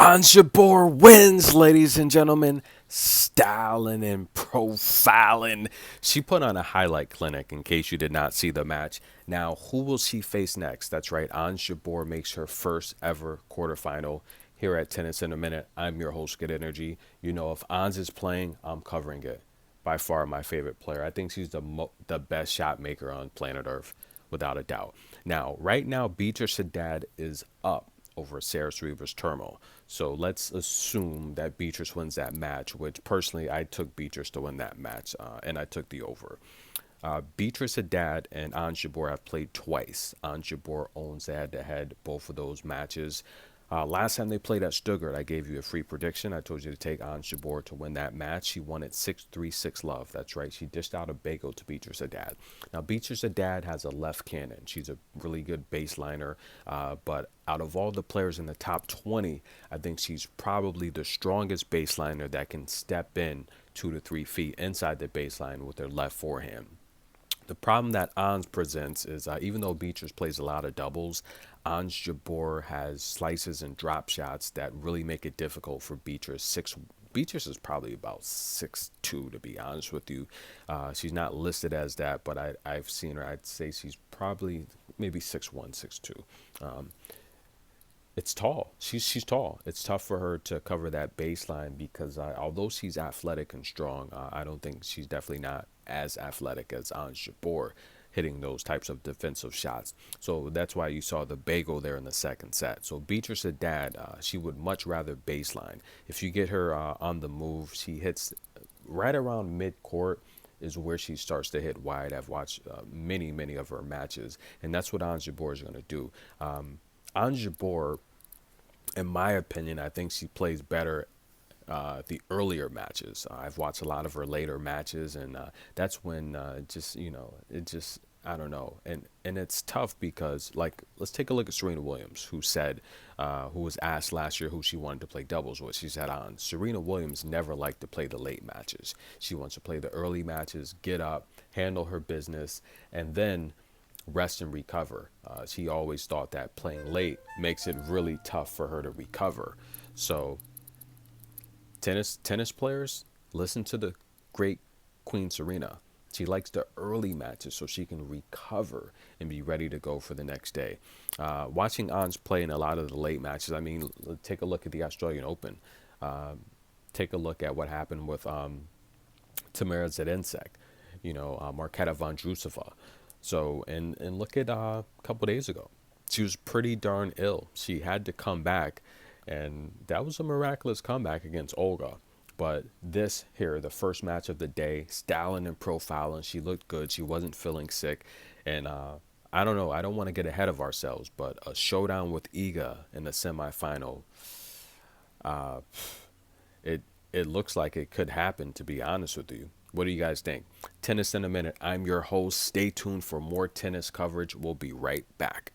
Ons Jabeur wins, ladies and gentlemen. Styling and profiling. She put on a highlight clinic in case you did not see the match. Now, who will she face next? That's right, Ons Jabeur makes her first ever quarterfinal here at Tennis in a Minute. I'm your host, Good Energy. You know, if Ons is playing, I'm covering it. By far my favorite player. I think she's the best shot maker on planet Earth, without a doubt. Now, right now, Beatriz Haddad is up over Sarah Reaver's turmoil. So let's assume that Beatrice wins that match, which personally I took Beatrice to win that match, and I took the over. Beatrice Haddad and Ons Jabeur have played twice. Ons Jabeur owns the head-to-head both of those matches. Last time they played at Stuttgart, I gave you a free prediction. I told you to take Ons Jabeur to win that match. She won it 6-3, 6-love. That's right. She dished out a bagel to Beatrice Haddad. Now, Beatrice Haddad has a left cannon. She's a really good baseliner. But out of all the players in the top 20, I think she's probably the strongest baseliner that can step in 2 to 3 feet inside the baseline with her left forehand. The problem that Ons presents is even though Beatrice plays a lot of doubles, Ons Jabeur has slices and drop shots that really make it difficult for Beatrice. Beatrice is probably about 6'2", to be honest with you. She's not listed as that, but I've seen her. I'd say she's probably maybe 6'1", 6'2". It's tall. She's tall. It's tough for her to cover that baseline because although she's athletic and strong, I don't think she's definitely not as athletic as Ons Jabeur hitting those types of defensive shots. So that's why you saw the bagel there in the second set. So Beatrice Haddad, she would much rather baseline. If you get her on the move, she hits right around mid-court is where she starts to hit wide. I've watched many of her matches, and that's what Ons Jabeur is going to do. Ons Jabeur, in my opinion, I think she plays better the earlier matches. I've watched a lot of her later matches, and that's when I don't know, and it's tough because let's take a look at Serena Williams, who was asked last year who she wanted to play doubles with. She said, Serena Williams never liked to play the late matches. She wants to play the early matches, get up, handle her business, and then rest and recover. She always thought that playing late makes it really tough for her to recover. So tennis players, listen to the great Queen Serena. She likes the early matches so she can recover and be ready to go for the next day. Watching Ons play in a lot of the late matches, I mean, take a look at the Australian Open. Take a look at what happened with Tamara Zedinsek, Marketa Vondrousova. So, and look at a couple days ago. She was pretty darn ill. She had to come back, and that was a miraculous comeback against Olga. But this here, the first match of the day, styling and profiling, she looked good. She wasn't feeling sick. And I don't know. I don't want to get ahead of ourselves, but a showdown with Iga in the semifinal, uh, it looks like it could happen, to be honest with you. What do you guys think? Tennis in a Minute. I'm your host. Stay tuned for more tennis coverage. We'll be right back.